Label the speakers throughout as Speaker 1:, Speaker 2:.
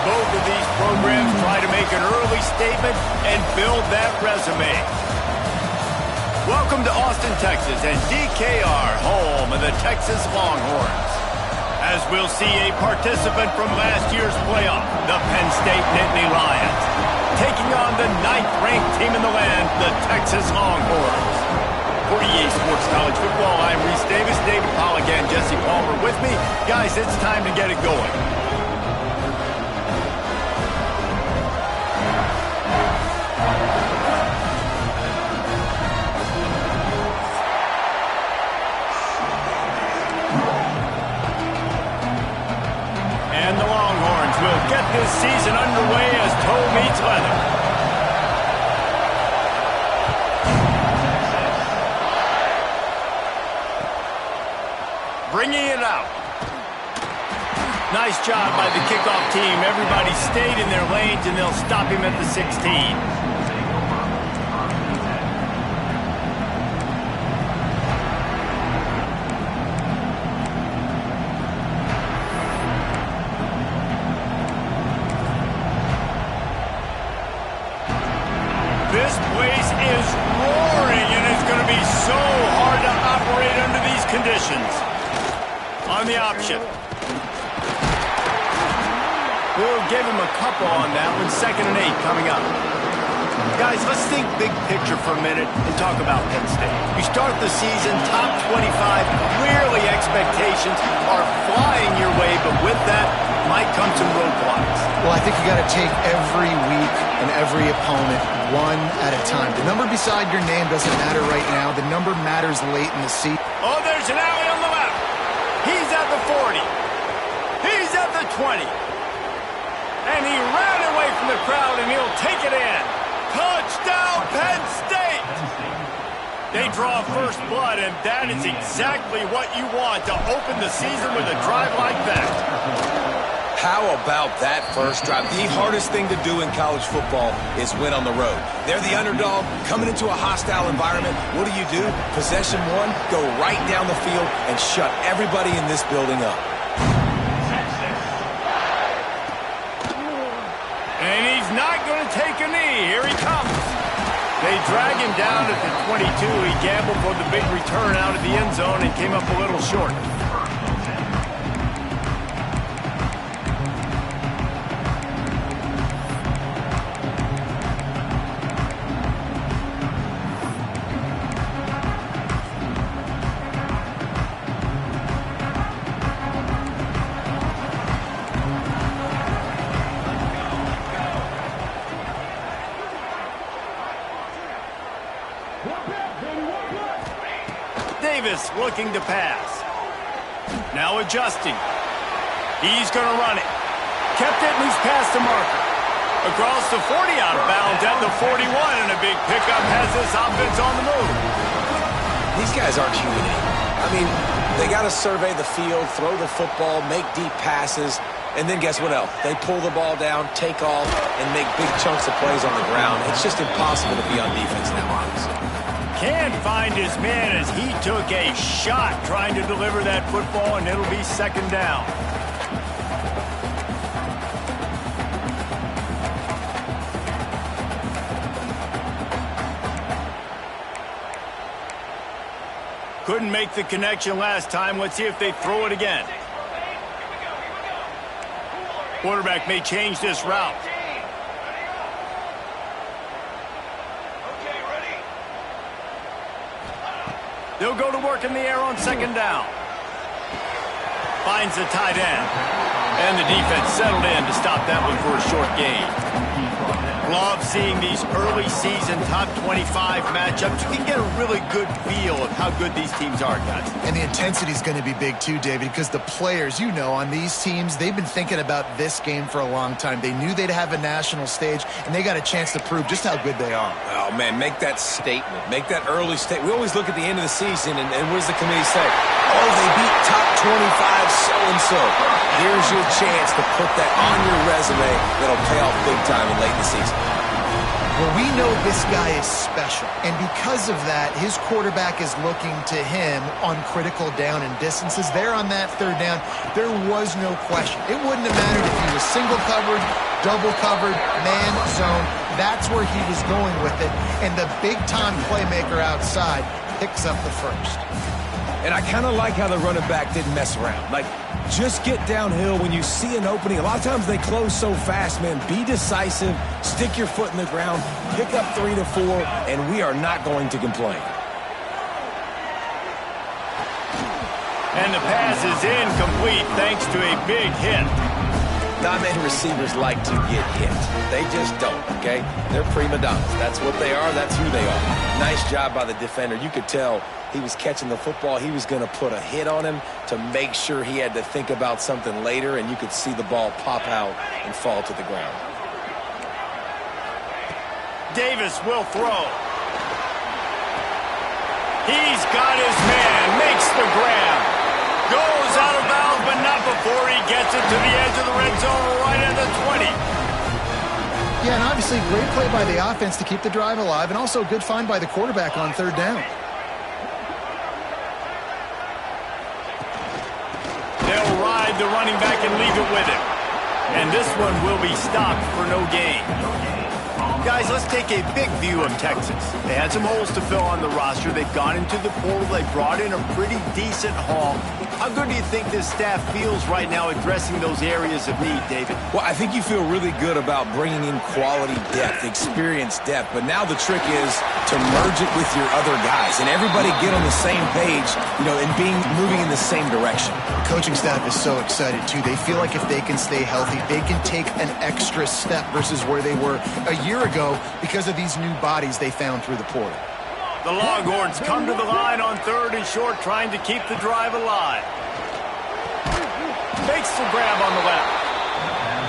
Speaker 1: both of these programs try to make an early statement and build that resume. Welcome to Austin, Texas, and DKR, home of the Texas Longhorns. As we'll see a participant from last year's playoff, the Penn State Nittany Lions, taking on the 9th-ranked team in the land, the Texas Longhorns. For EA Sports College Football, I'm Reese Davis, David Pollack, and Jesse Palmer with me. Guys, it's time to get it going. And the Longhorns will get this season underway as toe meets leather. Bringing it out. Nice job by the kickoff team. Everybody stayed in their lanes, and they'll stop him at the 16. This place is roaring, and it's going to be so hard to operate under these conditions. On the option. We'll give him a couple on that one. 2nd and 8 coming up. Guys, let's think big picture for a minute and talk about Penn State. You start the season top 25. Clearly expectations are flying your way, but with that might come some roadblocks.
Speaker 2: Well, I think you got to take every week and every opponent one at a time. The number beside your name doesn't matter right now. The number matters late in the season.
Speaker 1: Oh, there's an alley on the left. He's at the 40. He's at the 20. And he ran away from the crowd, and he'll take it in. Touchdown, Penn State! They draw first blood, and that is exactly what you want to open the season with a drive like that.
Speaker 3: How about that first drive? The hardest thing to do in college football is win on the road. They're the underdog, coming into a hostile environment. What do? Possession one, go right down the field and shut everybody in this building up.
Speaker 1: And he's not going to take a knee. Here he comes. They drag him down at the 22. He gambled for the big return out of the end zone and came up a little short. Davis looking to pass. Now adjusting. He's going to run it. Kept it, and he's past the marker. Across the 40, out of bounds at the 41, and a big pickup has this offense on the move.
Speaker 3: These guys aren't human anymore. I mean, they got to survey the field, throw the football, make deep passes, and then guess what else? They pull the ball down, take off, and make big chunks of plays on the ground. It's just impossible to be on defense now, honestly.
Speaker 1: Can't find his man as he took a shot trying to deliver that football, and it'll be 2nd down. Couldn't make the connection last time. Let's see if they throw it again. Quarterback may change this route. They'll go to work in the air on 2nd down. Finds the tight end. And the defense settled in to stop that one for a short gain. Love seeing these early season top 25 matchups. You can get a really good feel of how good these teams are, guys.
Speaker 2: And the intensity is going to be big too, David, because the players, you know, on these teams, they've been thinking about this game for a long time. They knew they'd have a national stage, and they got a chance to prove just how good they are.
Speaker 3: Oh, man, make that statement. Make that early statement. We always look at the end of the season, and what does the committee say? Oh, they beat top 25 so-and-so. Here's your chance to put that on your resume that'll pay off big time in late in the season.
Speaker 2: Well, we know this guy is special, and because of that, his quarterback is looking to him on critical down and distances. There on that third down, there was no question. It wouldn't have mattered if he was single covered, double covered, man zone. That's where he was going with it, and the big-time playmaker outside picks up the first.
Speaker 3: And I kind of like how the running back didn't mess around. Like, just get downhill when you see an opening. A lot of times they close so fast, man. Be decisive, stick your foot in the ground, pick up 3 to 4, and we are not going to complain.
Speaker 1: And the pass is incomplete thanks to a big hit.
Speaker 3: Not many receivers like to get hit. They just don't, okay? They're prima donnas. That's what they are. That's who they are. Nice job by the defender. You could tell he was catching the football. He was going to put a hit on him to make sure he had to think about something later, and you could see the ball pop out and fall to the ground.
Speaker 1: Davis will throw. He's got his man, makes the grab. Goes out of bounds, but not before he gets it to the edge of the red zone right at the 20.
Speaker 2: Yeah, and obviously great play by the offense to keep the drive alive, and also a good find by the quarterback on third down.
Speaker 1: They'll ride the running back and leave it with him. And this one will be stopped for no gain. Guys, let's take a big view of Texas. They had some holes to fill on the roster. They've gone into the portal. They brought in a pretty decent haul. How good do you think this staff feels right now addressing those areas of need, David?
Speaker 3: Well, I think you feel really good about bringing in quality depth, experienced depth, but now the trick is to merge it with your other guys and everybody get on the same page, and moving in the same direction.
Speaker 2: The coaching staff is so excited, too. They feel like if they can stay healthy, they can take an extra step versus where they were a year ago because of these new bodies they found through the portal.
Speaker 1: The Longhorns come to the line on 3rd and short, trying to keep the drive alive. Makes the grab on the left.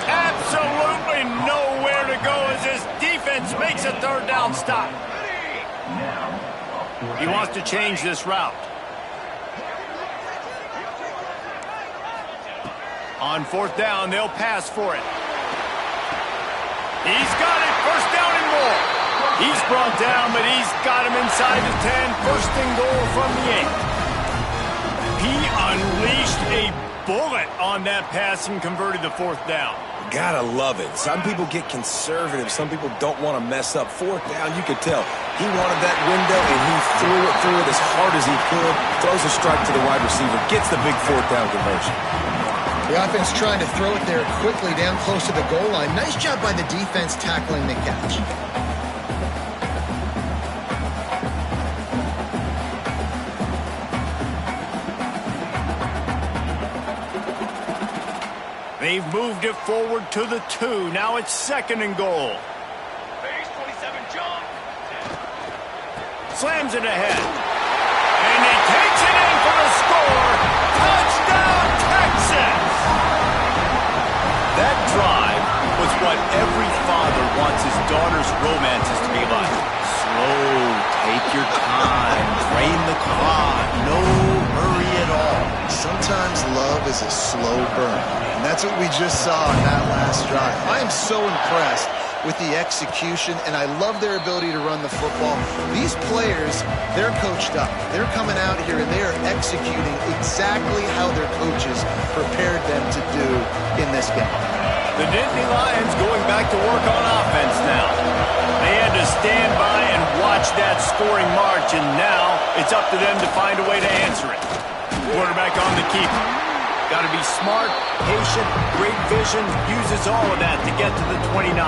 Speaker 1: Absolutely nowhere to go as this defense makes a 3rd down stop. He wants to change this route. On 4th down, they'll pass for it. He's got it. 1st down and more. He's brought down, but he's got him inside the 10. 1st and goal from the 8. He unleashed a bullet on that pass and converted the 4th down.
Speaker 3: Gotta love it. Some people get conservative. Some people don't want to mess up. 4th down, you could tell. He wanted that window, and he threw it as hard as he could. Throws a strike to the wide receiver. Gets the big 4th down conversion.
Speaker 2: The offense trying to throw it there quickly down close to the goal line. Nice job by the defense tackling the catch.
Speaker 1: They've moved it forward to the 2. Now it's 2nd and goal.
Speaker 4: Base 27 jump.
Speaker 1: Slams it ahead. And he takes it in for a score. Touchdown, Texas! That drive was what every father wants his daughter's romances to be like. Slow, take your time, drain the clock, no hurry at all.
Speaker 2: Sometimes love is a slow burn, and that's what we just saw on that last drive. I am so impressed with the execution, and I love their ability to run the football. These players, they're coached up. They're coming out here, and they are executing exactly how their coaches prepared them to do in this game.
Speaker 1: The Nittany Lions going back to work on offense now. They had to stand by and watch that scoring march, and now it's up to them to find a way to answer it. Quarterback on the keeper. Got to be smart, patient, great vision, uses all of that to get to the 29.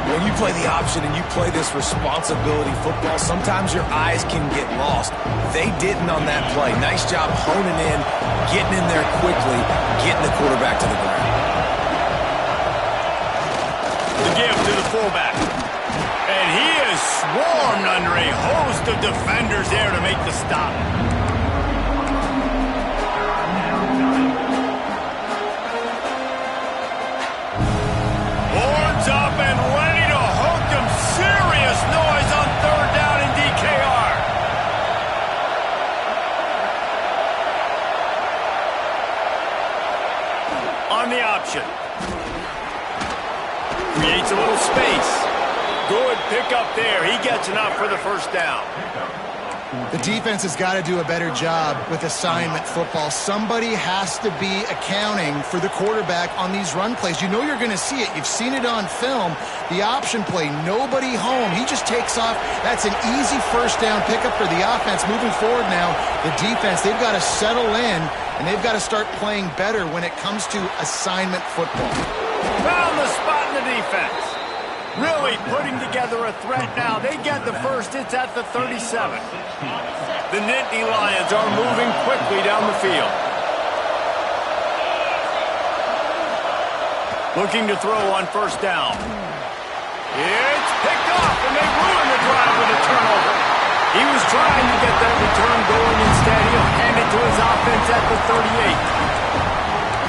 Speaker 3: When you play the option and you play this responsibility football, sometimes your eyes can get lost. They didn't on that play. Nice job honing in, getting in there quickly, getting the quarterback to the ground.
Speaker 1: The give to the fullback. And he is swarmed under a host of defenders there to make the stop. Horns up and ready to hook him. Serious noise on 3rd down in DKR. On the option. Creates a little space. pick up there. He gets enough for the first down.
Speaker 2: The defense has got to do a better job with assignment football. Somebody has to be accounting for the quarterback on these run plays. You know you're going to see it. You've seen it on film. The option play, nobody home. He just takes off. That's an easy first down pickup for the offense. Moving forward now, the defense, they've got to settle in, and they've got to start playing better when it comes to assignment football.
Speaker 1: Found the spot in the defense. Really putting together a threat now. They get the first. It's at the 37. The Nittany Lions are moving quickly down the field. Looking to throw on first down. It's picked off, and they ruin the drive with a turnover. He was trying to get that return going. Instead, he'll hand it to his offense at the 38.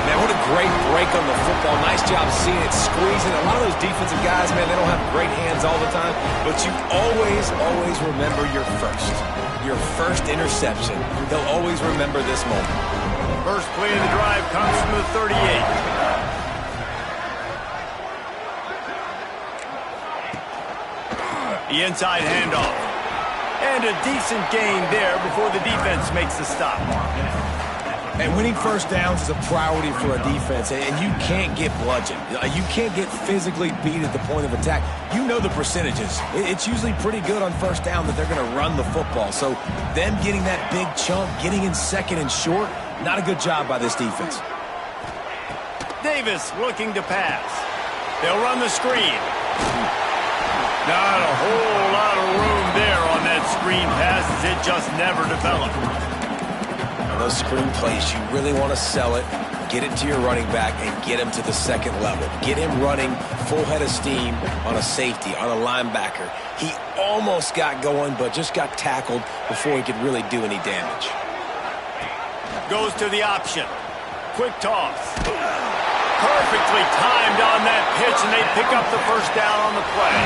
Speaker 3: Man, what a great break on the football. Nice job seeing it squeezing. A lot of those defensive guys, man, they don't have great hands all the time, but you always, always remember your first interception. They'll always remember this moment.
Speaker 1: First play of the drive comes from the 38. The inside handoff. And a decent gain there before the defense makes the stop.
Speaker 3: And winning first downs is a priority for a defense, and you can't get bludgeoned. You can't get physically beat at the point of attack. You know the percentages. It's usually pretty good on first down that they're going to run the football. So them getting that big chunk, getting in second and short, not a good job by this defense.
Speaker 1: Davis looking to pass. They'll run the screen. Not a whole lot of room there on that screen pass as it just never developed.
Speaker 3: Those screen plays, you really want to sell it, get it to your running back, and get him to the second level. Get him running full head of steam on a safety, on a linebacker. He almost got going, but just got tackled before he could really do any damage.
Speaker 1: Goes to the option. Quick toss. Perfectly timed on that pitch, and they pick up the first down on the play.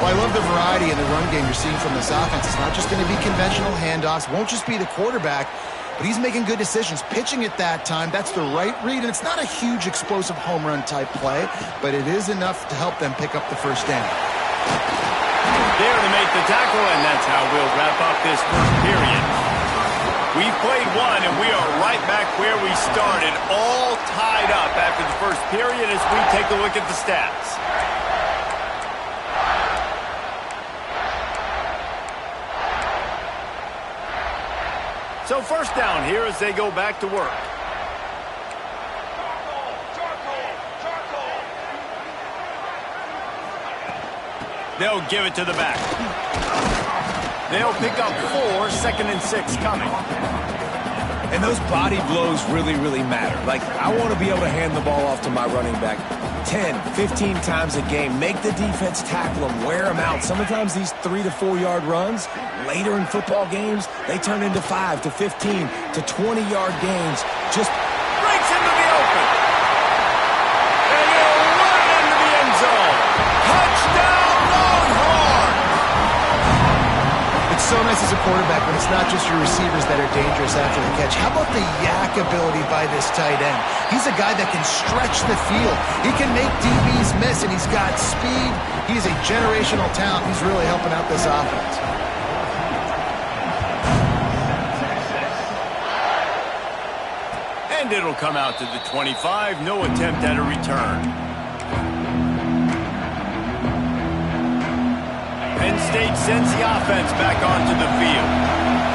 Speaker 2: Well, I love the variety in the run game you're seeing from this offense. It's not just going to be conventional handoffs. Won't just be the quarterback, but he's making good decisions. Pitching at that time, that's the right read, and it's not a huge explosive home run type play, but it is enough to help them pick up the first down.
Speaker 1: There to make the tackle, and that's how we'll wrap up this first period. We've played one, and we are right back where we started, all tied up after the first period as we take a look at the stats. So first down here as they go back to work. They'll give it to the back. They'll pick up 4, 2nd and 6 coming.
Speaker 3: And those body blows really, really matter. Like, I want to be able to hand the ball off to my running back 10, 15 times a game. Make the defense tackle them, wear them out. Sometimes these 3 to 4 yard runs, later in football games, they turn into 5 to 15 to 20 yard gains. Just
Speaker 1: breaks into the open. And he'll run it into the end zone. Touchdown, Longhorn!
Speaker 2: It's so nice as a quarterback when it's not just your receivers that are dangerous after the catch. How about the yak ability by this tight end? He's a guy that can stretch the field. He can make DBs miss, and he's got speed. He's a generational talent. He's really helping out this offense.
Speaker 1: And it'll come out to the 25. No attempt at a return. Penn State sends the offense back onto the field.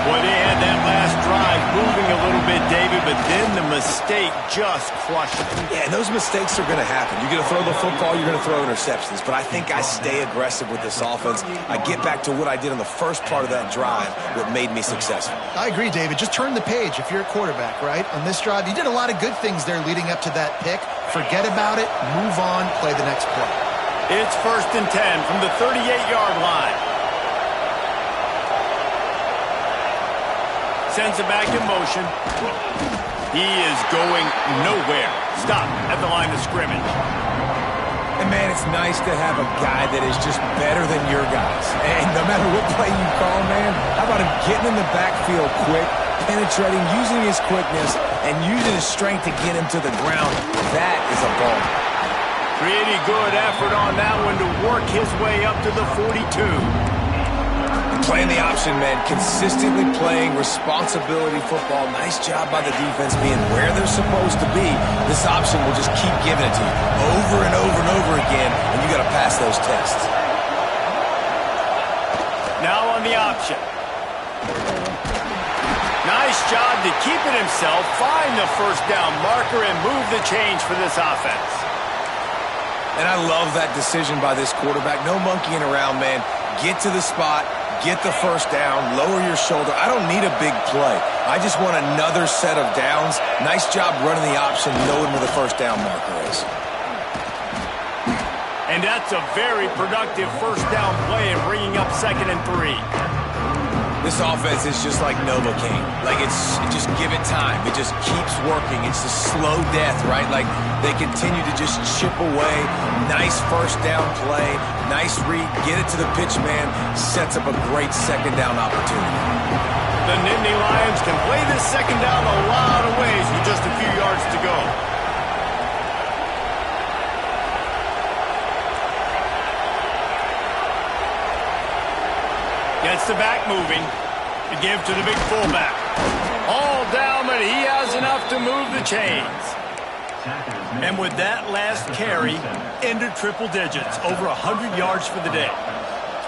Speaker 1: Boy, they had that last drive moving a little bit, David, but then the mistake just crushed it.
Speaker 3: Yeah, and those mistakes are going to happen. You're going to throw the football, you're going to throw interceptions. But I think I stay aggressive with this offense. I get back to what I did in the first part of that drive, what made me successful.
Speaker 2: I agree, David. Just turn the page if you're a quarterback, right? On this drive, you did a lot of good things there leading up to that pick. Forget about it, move on, play the next play.
Speaker 1: It's 1st and 10 from the 38-yard line. Sends it back in motion. He is going nowhere. Stop at the line of scrimmage.
Speaker 3: And, man, it's nice to have a guy that is just better than your guys. And no matter what play you call, man, how about him getting in the backfield quick, penetrating, using his quickness, and using his strength to get him to the ground? That is a ball.
Speaker 1: Pretty good effort on that one to work his way up to the 42.
Speaker 3: Playing the option, man. Consistently playing responsibility football. Nice job by the defense being where they're supposed to be. This option will just keep giving it to you over and over and over again, and you got to pass those tests.
Speaker 1: Now on the option. Nice job to keep it himself, find the first down marker, and move the change for this offense.
Speaker 3: And I love that decision by this quarterback. No monkeying around, man. Get to the spot. Get the first down, lower your shoulder. I don't need a big play. I just want another set of downs. Nice job running the option, knowing where the first down marker is.
Speaker 1: And that's a very productive first down play and bringing up 2nd and 3.
Speaker 3: This offense is just like Novocaine. Like, just give it time. It just keeps working. It's a slow death, right? Like, they continue to just chip away. Nice first down play. Nice read. Get it to the pitch man. Sets up a great second down opportunity.
Speaker 1: The Nittany Lions can play this second down a lot of ways with just a few yards to go. Gets the back moving to give to the big fullback. All down, but he has enough to move the chains. And with that last carry, into triple digits, over 100 yards for the day.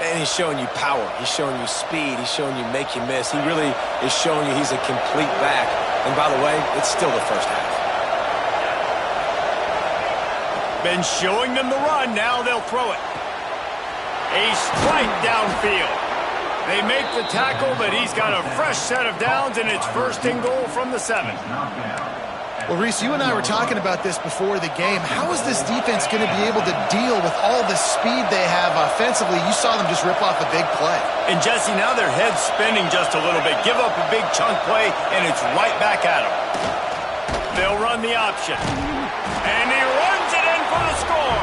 Speaker 3: And he's showing you power. He's showing you speed. He's showing you make you miss. He really is showing you he's a complete back. And by the way, it's still the first half.
Speaker 1: Been showing them the run. Now they'll throw it. A strike downfield. They make the tackle, but he's got a fresh set of downs, and it's 1st and goal from the 7.
Speaker 2: Well, Reese, you and I were talking about this before the game. How is this defense going to be able to deal with all the speed they have offensively? You saw them just rip off a big play.
Speaker 1: And, Jesse, now their head's spinning just a little bit. Give up a big chunk play, and it's right back at them. They'll run the option. And he runs it in for the score.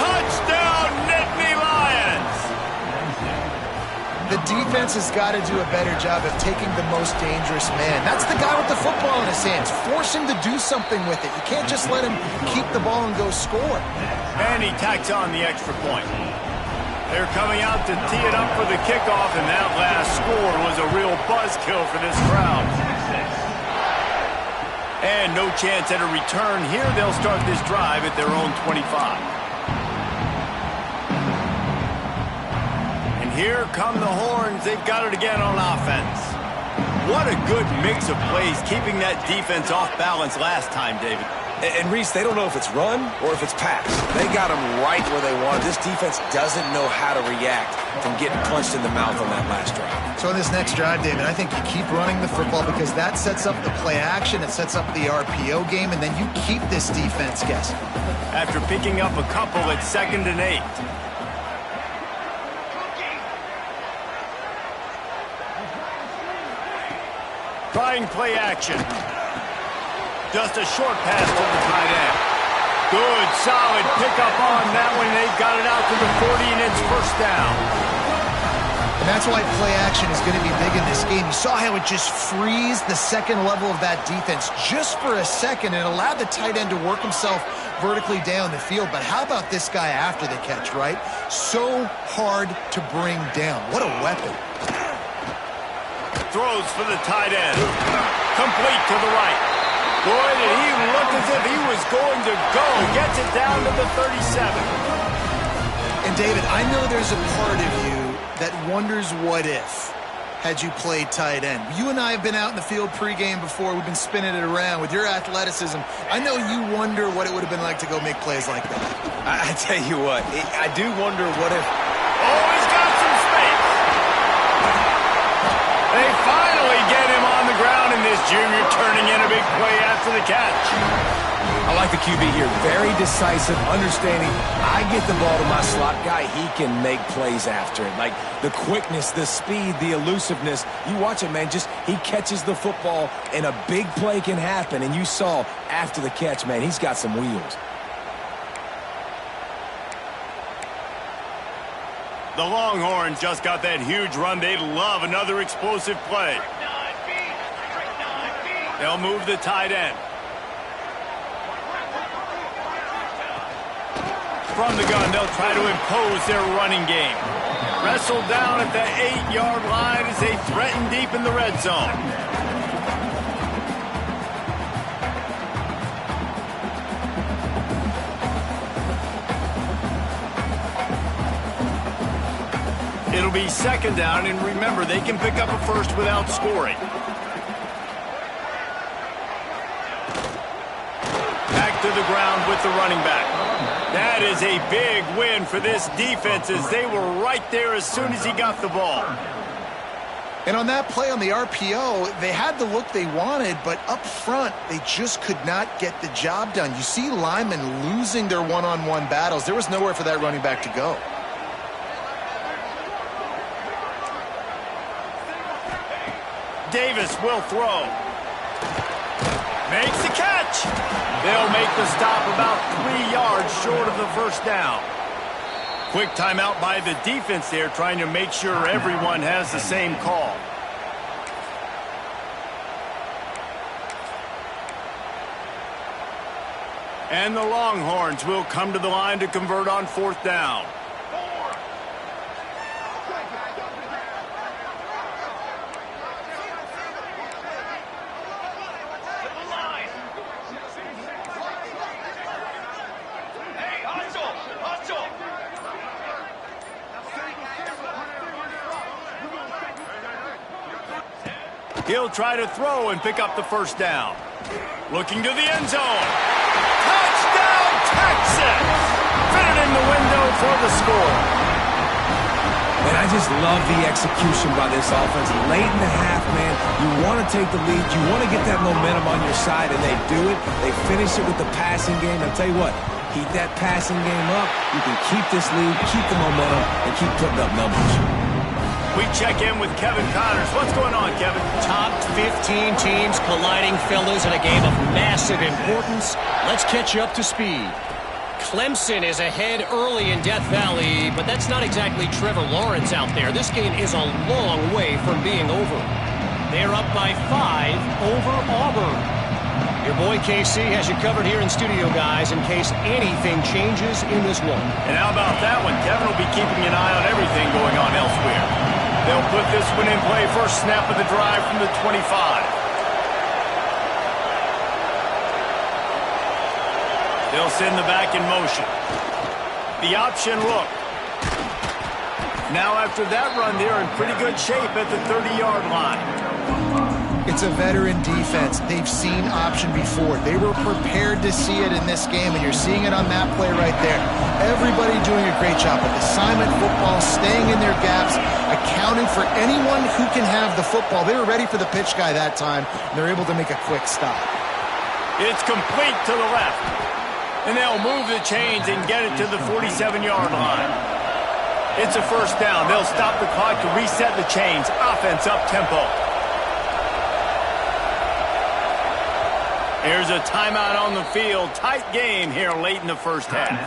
Speaker 1: Touchdown, Nittany Lions!
Speaker 2: The defense has got to do a better job of taking the most dangerous man. That's the guy with the football in his hands. Force him to do something with it. You can't just let him keep the ball and go score.
Speaker 1: And he tacks on the extra point. They're coming out to tee it up for the kickoff, and that last score was a real buzzkill for this crowd. And no chance at a return here. They'll start this drive at their own 25. Here come the horns. They've got it again on offense. What a good mix of plays, keeping that defense off balance last time, David.
Speaker 3: And Reese, they don't know if it's run or if it's pass. They got them right where they want. This defense doesn't know how to react from getting punched in the mouth on that last drive.
Speaker 2: So in this next drive, David, I think you keep running the football because that sets up the play action, it sets up the RPO game, and then you keep this defense guessing.
Speaker 1: After picking up a couple at 2nd and 8. Trying play action. Just a short pass to the tight end. Good, solid pickup on that one. They've got it out to the 40, and it's 1st down.
Speaker 2: And that's why play action is going to be big in this game. You saw how it just frees the second level of that defense just for a second. It allowed the tight end to work himself vertically down the field. But how about this guy after the catch, right? So hard to bring down. What a weapon.
Speaker 1: Throws for the tight end. Complete to the right. Boy, did he look as if he was going to go. Gets it down to the 37.
Speaker 2: And David, I know there's a part of you that wonders what if had you played tight end. You and I have been out in the field pregame before. We've been spinning it around. With your athleticism, I know you wonder what it would have been like to go make plays like that.
Speaker 3: I tell you what, I do wonder what if...
Speaker 1: Oh, he's got some space. They finally get him on the ground, and this junior turning in a big play after the catch.
Speaker 3: I like the QB here. Very decisive, understanding. I get the ball to my slot guy. He can make plays after it. Like the quickness, the speed, the elusiveness. You watch it, man. Just he catches the football, and a big play can happen. And you saw after the catch, man, he's got some wheels.
Speaker 1: The Longhorns just got that huge run. They'd love another explosive play. They'll move the tight end. From the gun, they'll try to impose their running game. Wrestled down at the 8-yard line as they threaten deep in the red zone. It'll be second down, and remember, they can pick up a first without scoring. Back to the ground with the running back. That is a big win for this defense as they were right there as soon as he got the ball.
Speaker 2: And on that play on the RPO, they had the look they wanted, but up front, they just could not get the job done. You see linemen losing their one-on-one battles. There was nowhere for that running back to go.
Speaker 1: Davis will throw. Makes the catch. They'll make the stop about 3 yards short of the first down. Quick timeout by the defense there, trying to make sure everyone has the same call. And the Longhorns will come to the line to convert on fourth down. He'll try to throw and pick up the first down. Looking to the end zone. Touchdown, Texas! Fitted in the window for the score.
Speaker 3: And I just love the execution by this offense. Late in the half, man, you want to take the lead. You want to get that momentum on your side, and they do it. They finish it with the passing game. I'll tell you what, keep that passing game up. You can keep this lead, keep the momentum, and keep putting up numbers.
Speaker 1: We check in with Kevin Connors. What's going on, Kevin?
Speaker 5: Top 15 teams colliding, fellas, in a game of massive importance. Let's catch you up to speed. Clemson is ahead early in Death Valley, but that's not exactly Trevor Lawrence out there. This game is a long way from being over. They're up by 5 over Auburn. Your boy KC has you covered here in studio, guys, in case anything changes in this one.
Speaker 1: And how about that one? Kevin will be keeping an eye on everything going on elsewhere. They'll put this one in play first snap of the drive from the 25. They'll send the back in motion. The option look. Now after that run, they're in pretty good shape at the 30-yard line.
Speaker 2: It's a veteran defense. They've seen option before. They were prepared to see it in this game, and you're seeing it on that play right there. Everybody doing a great job with assignment football, staying in their gaps, accounting for anyone who can have the football. They were ready for the pitch guy that time, and they're able to make a quick stop.
Speaker 1: It's complete to the left. And they'll move the chains and get it to the 47-yard line. It's a first down. They'll stop the clock to reset the chains. Offense up tempo. Here's a timeout on the field. Tight game here late in the first half.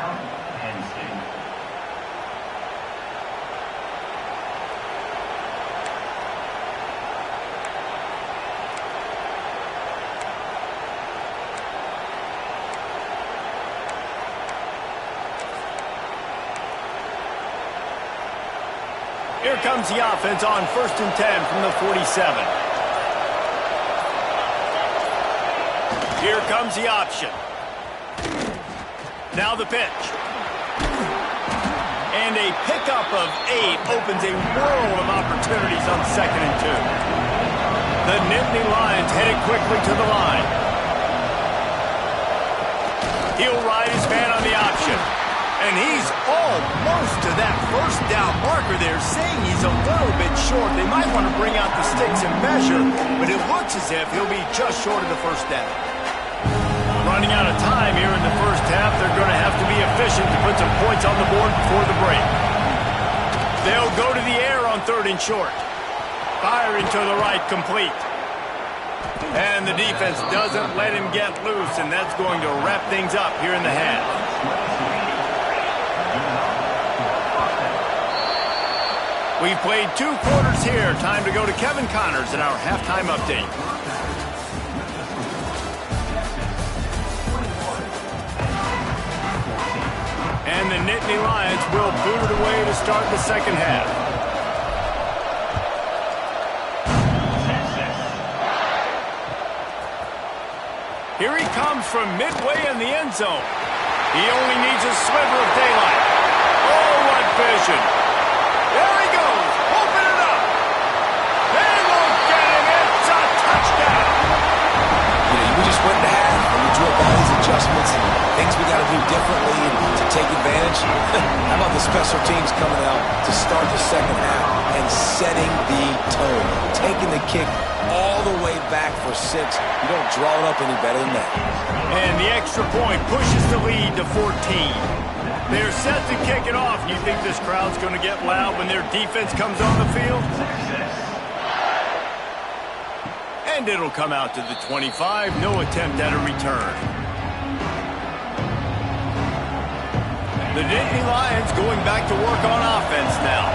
Speaker 1: Here comes the offense on 1st and 10 from the 47. Here comes the option. Now the pitch. And a pickup of 8 opens a world of opportunities on 2nd and 2. The Nittany Lions headed quickly to the line. He'll ride his man on the option. And he's almost to that first down marker there, saying he's a little bit short. They might want to bring out the sticks and measure, but it looks as if he'll be just short of the first down. Running out of time here in the first half, they're going to have to be efficient to put some points on the board before the break. They'll go to the air on 3rd and short. Firing to the right, complete. And the defense doesn't let him get loose, and that's going to wrap things up here in the half. We've played 2 quarters here. Time to go to Kevin Connors in our halftime update. And the Nittany Lions will boot it away to start the second half. Here he comes from midway in the end zone. He only needs a sliver of daylight. Oh, what vision. There he goes. Open it up. They look at him. It's a touchdown.
Speaker 3: We just went to half and we drew up all these adjustments and things we got to do differently and to take advantage. How about the special teams coming out to start the second half and setting the tone, taking the kick all the way back for 6. You don't draw it up any better than that.
Speaker 1: And the extra point pushes the lead to 14. They're set to kick it off. You think this crowd's going to get loud when their defense comes on the field? And it'll come out to the 25. No attempt at a return. The Nittany Lions going back to work on offense now.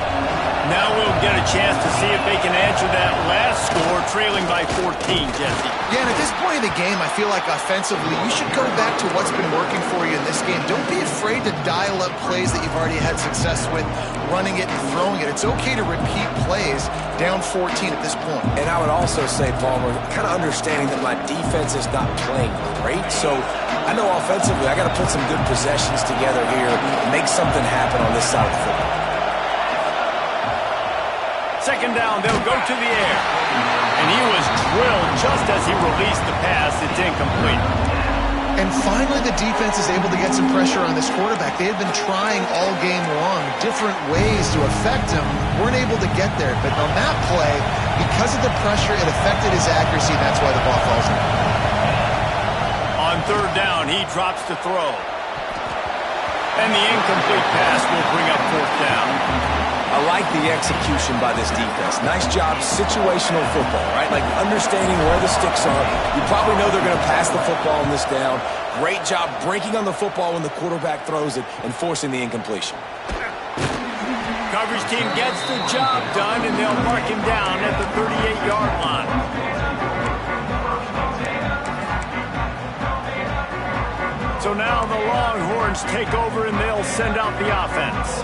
Speaker 1: Now we'll get a chance to see if they can answer that last score, trailing by 14, Jesse.
Speaker 2: Yeah, and at this point in the game, I feel like offensively, you should go back to what's been working for you in this game. Don't be afraid to dial up plays that you've already had success with, running it and throwing it. It's okay to repeat plays down 14 at this point.
Speaker 3: And I would also say, Palmer, kind of understanding that my defense is not playing great, so I know offensively I got to put some good possessions together here and make something happen on this side of the football.
Speaker 1: Second down, they'll go to the air. And he was drilled just as he released the pass. It's incomplete.
Speaker 2: And finally, the defense is able to get some pressure on this quarterback. They had been trying all game long different ways to affect him. Weren't able to get there. But on that play, because of the pressure, it affected his accuracy. And that's why the ball falls in.
Speaker 1: On third down, he drops to throw. And the incomplete pass will bring up fourth down.
Speaker 3: I like the execution by this defense. Nice job, situational football, right? Like understanding where the sticks are. You probably know they're going to pass the football on this down. Great job breaking on the football when the quarterback throws it and forcing the incompletion.
Speaker 1: Coverage team gets the job done, and they'll mark him down at the 38-yard line. So now the Longhorns take over, and they'll send out the offense.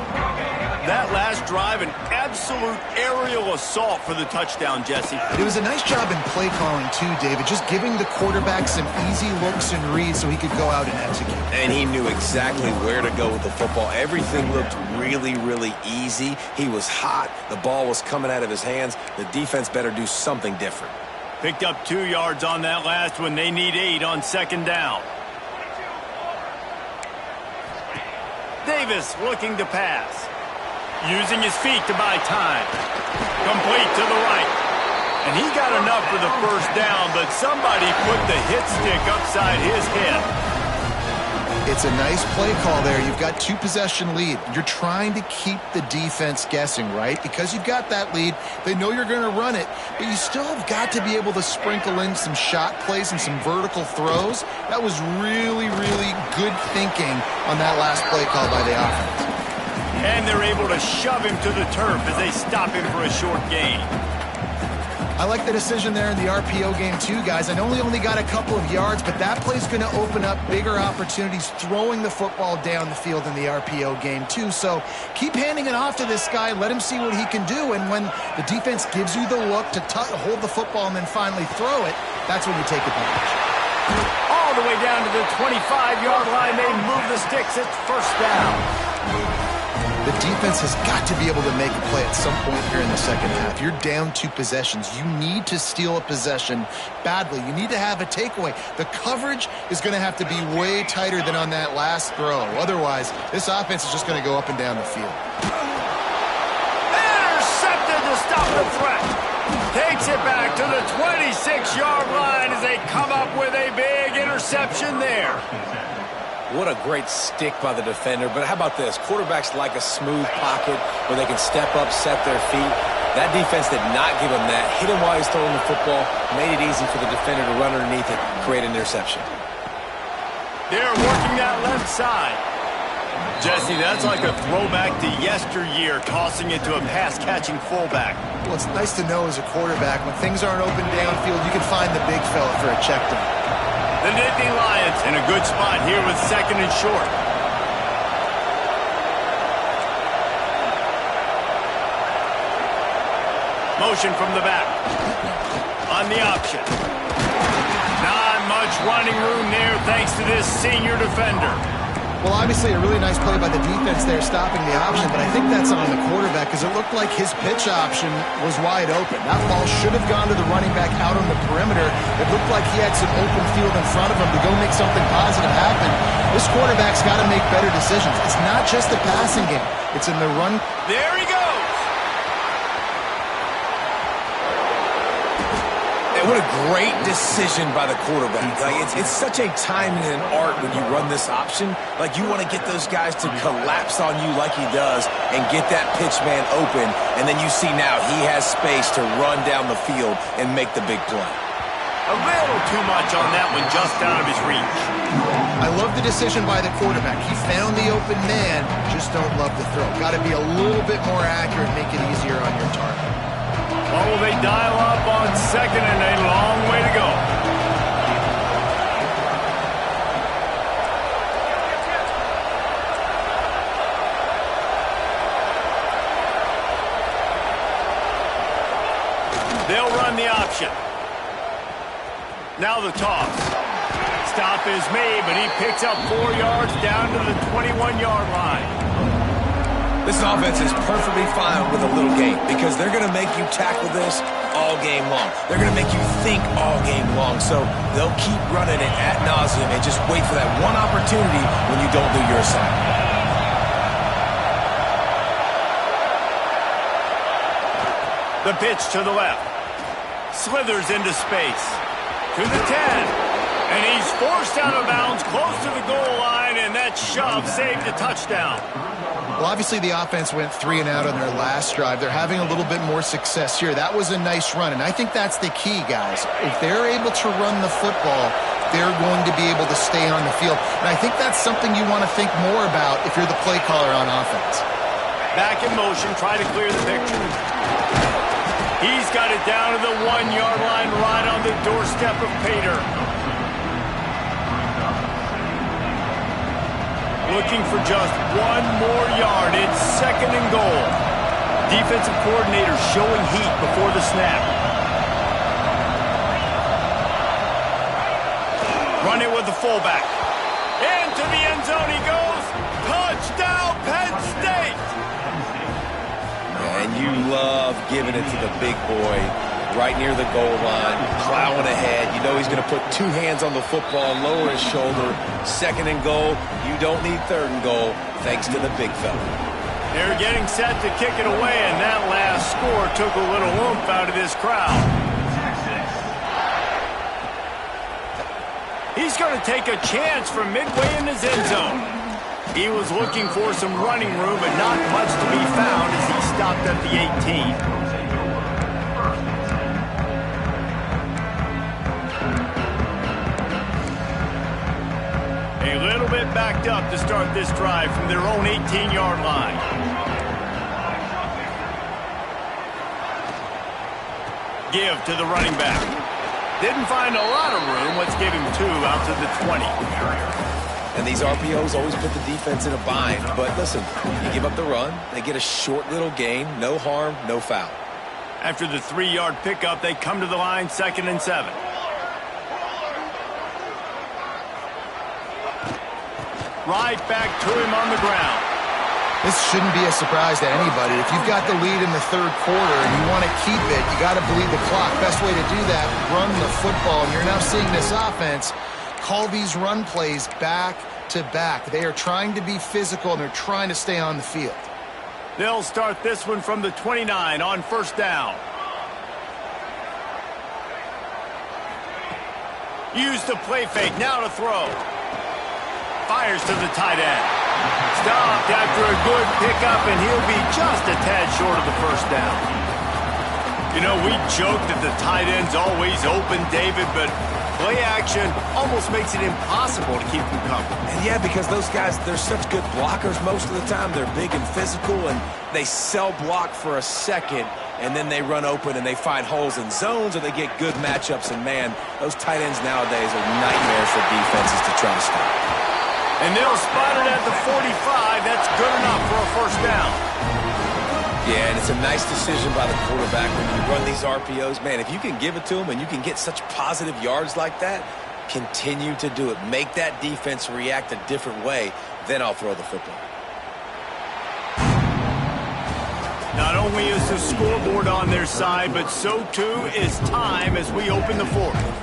Speaker 1: That last drive, an absolute aerial assault for the touchdown, Jesse.
Speaker 2: It was a nice job in play calling, too, David, just giving the quarterback some easy looks and reads so he could go out and execute.
Speaker 3: And he knew exactly where to go with the football. Everything looked really, really easy. He was hot. The ball was coming out of his hands. The defense better do something different.
Speaker 1: Picked up 2 yards on that last one. They need 8 on second down. Davis looking to pass. Using his feet to buy time. Complete to the right. And he got enough for the first down, but somebody put the hit stick upside his head.
Speaker 2: It's a nice play call there. You've got 2-possession lead. You're trying to keep the defense guessing, right? Because you've got that lead, they know you're going to run it, but you still have got to be able to sprinkle in some shot plays and some vertical throws. That was really, really good thinking on that last play call by the offense.
Speaker 1: And they're able to shove him to the turf as they stop him for a short gain.
Speaker 2: I like the decision there in the RPO game too, guys. I know he only got a couple of yards, but that play's going to open up bigger opportunities throwing the football down the field in the RPO game too. So keep handing it off to this guy. Let him see what he can do. And when the defense gives you the look to hold the football and then finally throw it, that's when you take advantage.
Speaker 1: All the way down to the 25-yard line. They move the sticks. It's first down.
Speaker 2: The defense has got to be able to make a play at some point here in the second half. You're down 2 possessions. You need to steal a possession badly. You need to have a takeaway. The coverage is going to have to be way tighter than on that last throw. Otherwise, this offense is just going to go up and down the field.
Speaker 1: Intercepted to stop the threat. Takes it back to the 26-yard line as they come up with a big interception there.
Speaker 3: What a great stick by the defender. But how about this? Quarterbacks like a smooth pocket where they can step up, set their feet. That defense did not give him that. Hit him while he's throwing the football. Made it easy for the defender to run underneath it, create an interception.
Speaker 1: They're working that left side. Jesse, that's like a throwback to yesteryear, tossing it to a pass-catching fullback.
Speaker 2: Well, it's nice to know as a quarterback, when things aren't open downfield, you can find the big fella for a check down.
Speaker 1: The Nittany Lions in a good spot here with second and short. Motion from the back. On the option. Not much running room there thanks to this senior defender.
Speaker 2: Well, obviously a really nice play by the defense there stopping the option, but I think that's on the quarterback because it looked like his pitch option was wide open. That ball should have gone to the running back out on the perimeter. It looked like he had some open field in front of him to go make something positive happen. This quarterback's got to make better decisions. It's not just the passing game. It's in the run.
Speaker 1: There he goes.
Speaker 3: And what a great decision by the quarterback. Like, it's such a timing and an art when you run this option. Like, you want to get those guys to collapse on you like he does and get that pitch man open. And then you see now he has space to run down the field and make the big play.
Speaker 1: A little too much on that one, just out of his reach.
Speaker 2: I love the decision by the quarterback. He found the open man, just don't love the throw. Got to be a little bit more accurate, make it easier on your target.
Speaker 1: What will they dial up on second and a long way to go? They'll run the option. Now the toss. Stop is made, but he picks up 4 yards down to the 21-yard line.
Speaker 3: This offense is perfectly fine with a little game because they're going to make you tackle this all game long. They're going to make you think all game long. So they'll keep running it ad nauseum and just wait for that one opportunity when you don't do your assignment.
Speaker 1: The pitch to the left. Slithers into space. To the 10. And he's forced out of bounds close to the goal line, and that shove saved a touchdown.
Speaker 2: Well, obviously the offense went 3 and out on their last drive. They're having a little bit more success here. That was a nice run, and I think that's the key, guys. If they're able to run the football, they're going to be able to stay on the field. And I think that's something you want to think more about if you're the play caller on offense.
Speaker 1: Back in motion, try to clear the picture. He's got it down to the 1-yard line, right on the doorstep of Pater. Looking for just 1 more yard. It's second and goal. Defensive coordinator showing heat before the snap. Run it with the fullback. Into the end zone he goes. Touchdown, Penn State!
Speaker 3: And you love giving it to the big boy right near the goal line, plowing ahead. You know he's going to put 2 hands on the football, lower his shoulder. Second and goal. You don't need third and goal, thanks to the big fella.
Speaker 1: They're getting set to kick it away, and that last score took a little oomph out of this crowd. He's going to take a chance from midway in his end zone. He was looking for some running room, but not much to be found as he stopped at the 18. A little bit backed up to start this drive from their own 18-yard line. Give to the running back. Didn't find a lot of room. Let's give him 2 out to the 20.
Speaker 3: And these RPOs always put the defense in a bind. But listen, you give up the run, they get a short little gain, no harm, no foul.
Speaker 1: After the 3-yard pickup, they come to the line, 2nd and 7. Right back to him on the ground.
Speaker 2: This shouldn't be a surprise to anybody. If you've got the lead in the 3rd quarter and you want to keep it, you got to bleed the clock. Best way to do that, run the football. And you're now seeing this offense call these run plays back to back. They are trying to be physical, and they're trying to stay on the field.
Speaker 1: They'll start this one from the 29 on 1st down. Use the play fake, now to throw. Fires to the tight end. Stopped after a good pickup, and he'll be just a tad short of the 1st down. You know, we joke that the tight end's always open, David, but play action almost makes it impossible to keep them covered.
Speaker 3: And yeah, because those guys, they're such good blockers most of the time. They're big and physical, and they sell block for a second, and then they run open and they find holes in zones, or they get good matchups. And man, those tight ends nowadays are nightmares for defenses to try to stop.
Speaker 1: And they'll spot it at the 45. That's good enough for a 1st down.
Speaker 3: Yeah, and it's a nice decision by the quarterback when you run these RPOs. Man, if you can give it to them and you can get such positive yards like that, continue to do it. Make that defense react a different way, then I'll throw the football.
Speaker 1: Not only is the scoreboard on their side, but so too is time as we open the fourth.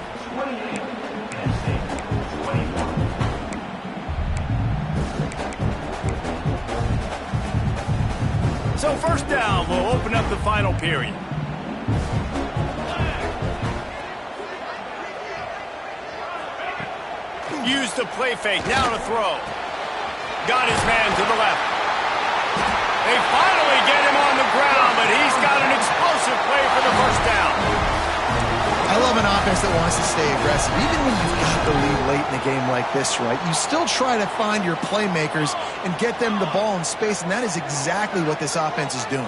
Speaker 1: So first down, we'll open up the final period. Use the play fake, now to throw. Got his man to the left. They finally get him on the ground, but he's got an explosive play for the first down.
Speaker 2: I love an offense that wants to stay aggressive. Even when you've got the lead late in a game like this, right, you still try to find your playmakers and get them the ball in space, and that is exactly what this offense is doing.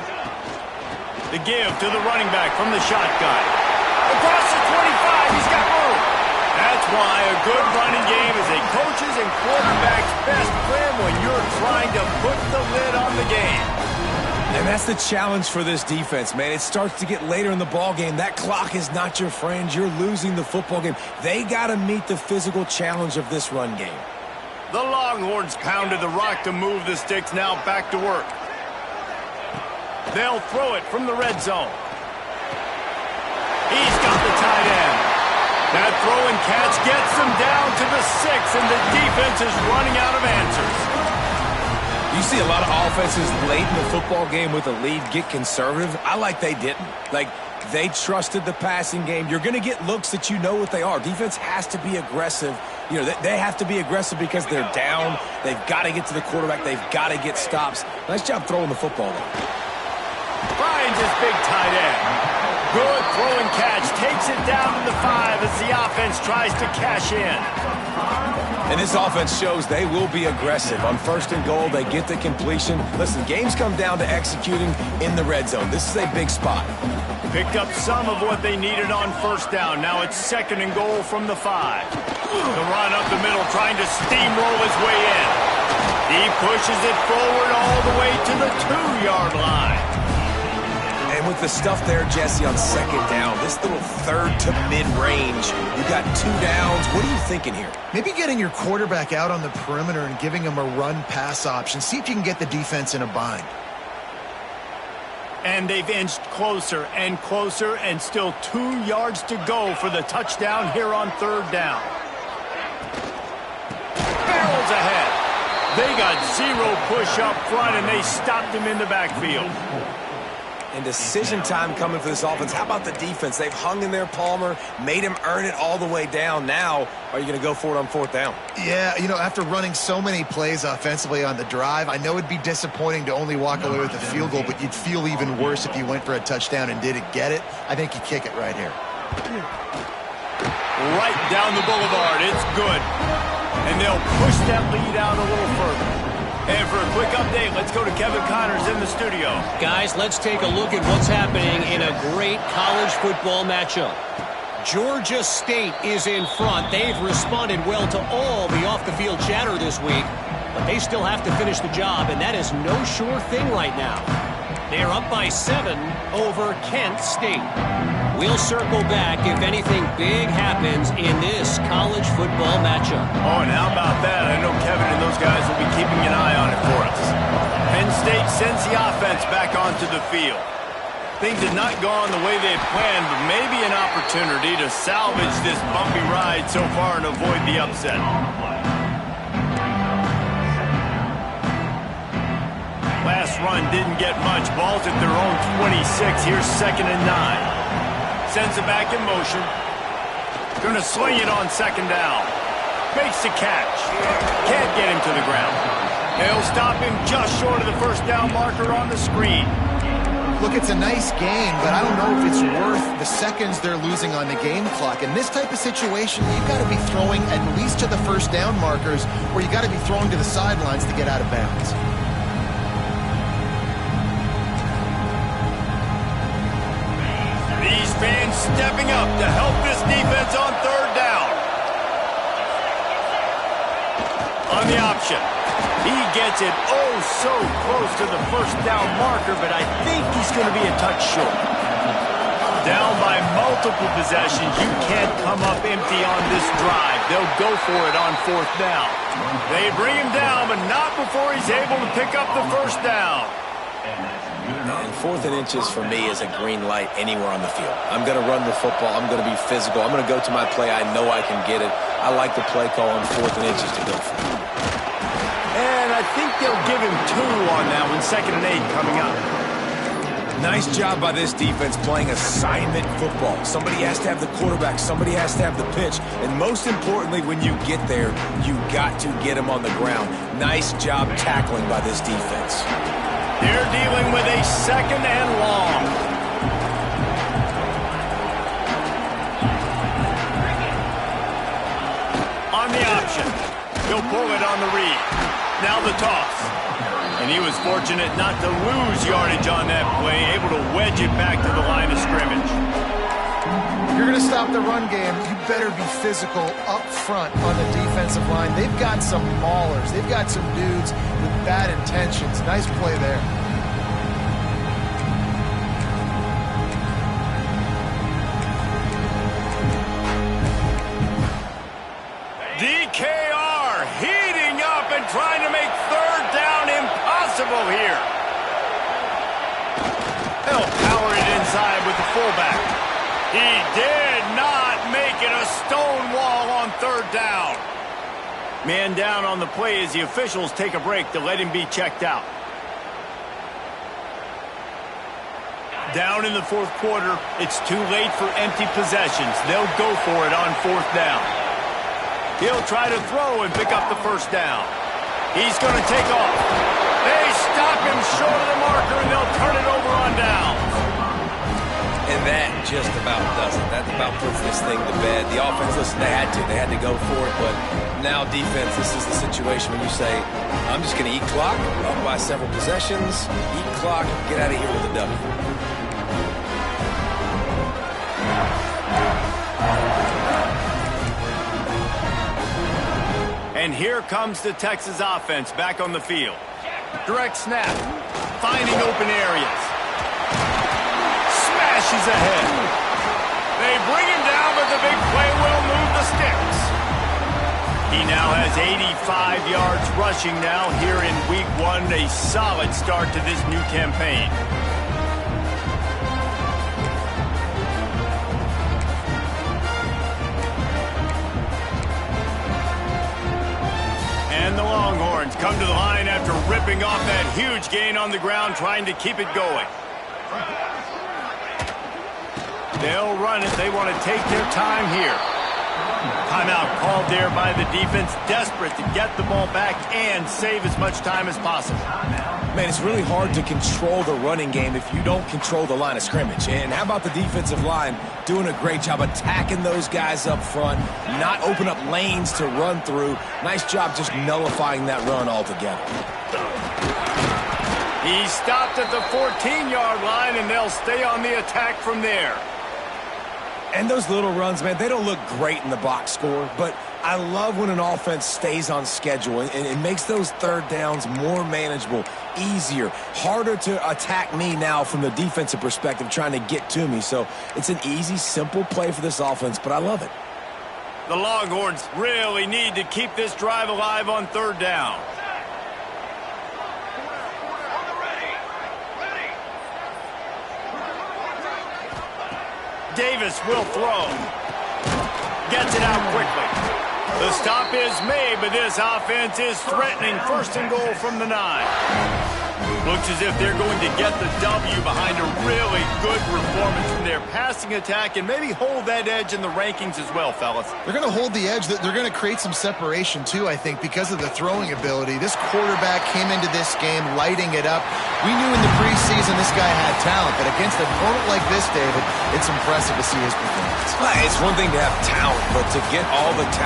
Speaker 1: The give to the running back from the shotgun. Across the 25, he's got room. That's why a good running game is a coach's and quarterback's best friend when you're trying to put the lid on the game.
Speaker 3: And that's the challenge for this defense, man. It starts to get later in the ball game. That clock is not your friend. You're losing the football game. They got to meet the physical challenge of this run game.
Speaker 1: The Longhorns pounded the rock to move the sticks, now back to work. They'll throw it from the red zone. He's got the tight end. That throw and catch gets them down to the 6, and the defense is running out of answers.
Speaker 3: You see a lot of offenses late in the football game with a lead get conservative. I like they didn't. Like, they trusted the passing game. You're going to get looks that you know what they are. Defense has to be aggressive. You know, they have to be aggressive because they're down. They've got to get to the quarterback. They've got to get stops. Nice job throwing the football, though.
Speaker 1: Finds his big tight end. Good throw and catch. Takes it down to the 5 as the offense tries to cash in.
Speaker 3: And this offense shows they will be aggressive. On first and goal, they get the completion. Listen, games come down to executing in the red zone. This is a big spot.
Speaker 1: Picked up some of what they needed on first down. Now it's second and goal from the 5. The run up the middle, trying to steamroll his way in. He pushes it forward all the way to the 2-yard line.
Speaker 3: And with the stuff there, Jesse, on second down, this little third to mid-range, you got 2 downs. What are you thinking here?
Speaker 2: Maybe getting your quarterback out on the perimeter and giving him a run-pass option. See if you can get the defense in a bind.
Speaker 1: And they've inched closer and closer, and still 2 yards to go for the touchdown here on third down. Barrels ahead. They got 0 push up front, and they stopped him in the backfield.
Speaker 3: And decision time coming for this offense. How about the defense? They've hung in there, Palmer, made him earn it all the way down. Now, are you going to go for it on fourth down?
Speaker 2: Yeah, you know, after running so many plays offensively on the drive, I know it'd be disappointing to only walk away with a field goal, but you'd feel even worse if you went for a touchdown and didn't get it. I think you kick it right here.
Speaker 1: Right down the boulevard. It's good. And they'll push that lead out a little further. And for a quick update, let's go to Kevin Connors in the studio.
Speaker 5: Guys, let's take a look at what's happening in a great college football matchup. Georgia State is in front. They've responded well to all the off-the-field chatter this week, but they still have to finish the job, and that is no sure thing right now. They're up by 7 over Kent State. We'll circle back if anything big happens in this college football matchup.
Speaker 1: Oh, and how about that? I know Kevin and those guys will be keeping an eye on it for us. Penn State sends the offense back onto the field. Things had not gone the way they had planned, but maybe an opportunity to salvage this bumpy ride so far and avoid the upset. Last run didn't get much. Ball's at their own 26. Here's 2nd and 9. Sends it back in motion. Going to sling it on 2nd down. Makes the catch. Can't get him to the ground. They'll stop him just short of the first down marker on the screen.
Speaker 2: Look, it's a nice gain, but I don't know if it's worth the seconds they're losing on the game clock. In this type of situation, you've got to be throwing at least to the first down markers, or you've got to be throwing to the sidelines to get out of bounds.
Speaker 1: These fans stepping up to help this defense on third down. on the option. He gets it oh so close to the first down marker, but I think he's going to be a touch short. Down by multiple possessions, you can't come up empty on this drive. They'll go for it on fourth down. They bring him down, but not before he's able to pick up the first down.
Speaker 3: And 4th and inches for me is a green light anywhere on the field. I'm going to run the football. I'm going to be physical. I'm going to go to my play. I know I can get it. I like the play call on 4th and inches to go for it.
Speaker 1: And I think they'll give him 2 on that one. 2nd and 8 coming up.
Speaker 3: Nice job by this defense playing assignment football. Somebody has to have the quarterback. Somebody has to have the pitch. And most importantly, when you get there, you got to get him on the ground. Nice job tackling by this defense.
Speaker 1: They're dealing with a 2nd and long. On the option. He'll pull it on the read. Now the toss. And he was fortunate not to lose yardage on that play, able to wedge it back to the line of scrimmage.
Speaker 2: If you're going to stop the run game, you better be physical up front on the defensive line. They've got some maulers. They've got some dudes with bad intentions. Nice play there.
Speaker 1: DKR heating up and trying to make 3rd down impossible here. They'll power it inside with the fullback. He did not make it a stone wall on 3rd down. Man down on the play as the officials take a break to let him be checked out. Down in the 4th quarter, it's too late for empty possessions. They'll go for it on 4th down. He'll try to throw and pick up the first down. He's going to take off. They stop him short of the marker, and they'll turn it over on down.
Speaker 3: And that just about does it. That about puts this thing to bed. The offense, listen, they had to go for it, but now defense, this is the situation when you say, I'm just going to eat clock, up by several possessions, eat clock, get out of here with a W.
Speaker 1: And here comes the Texas offense back on the field. Direct snap, finding open areas. Smashes ahead. They bring him down, but the big play will move the sticks. He now has 85 yards rushing now here in week 1, a solid start to this new campaign. And the Longhorns come to the line after ripping off that huge gain on the ground, trying to keep it going. They'll run it. They want to take their time here. Timeout called there by the defense, desperate to get the ball back and save as much time as possible.
Speaker 3: Man, it's really hard to control the running game if you don't control the line of scrimmage. And how about the defensive line doing a great job attacking those guys up front, not open up lanes to run through. Nice job just nullifying that run altogether.
Speaker 1: He stopped at the 14-yard line, and they'll stay on the attack from there.
Speaker 3: And those little runs, man, they don't look great in the box score, but I love when an offense stays on schedule and it makes those 3rd downs more manageable, easier, harder to attack me now from the defensive perspective trying to get to me. So it's an easy, simple play for this offense, but I love it.
Speaker 1: The Longhorns really need to keep this drive alive on 3rd down. Davis will throw. Gets it out quickly. The stop is made, but this offense is threatening 1st and goal from the 9. Looks as if they're going to get the W behind a really good performance from their passing attack and maybe hold that edge in the rankings as well, fellas.
Speaker 2: They're going to hold the edge. They're going to create some separation, too, I think, because of the throwing ability. This quarterback came into this game lighting it up. We knew in the preseason this guy had talent, but against an opponent like this, David, it's impressive to see his performance.
Speaker 3: It's one thing to have talent, but to get all the talent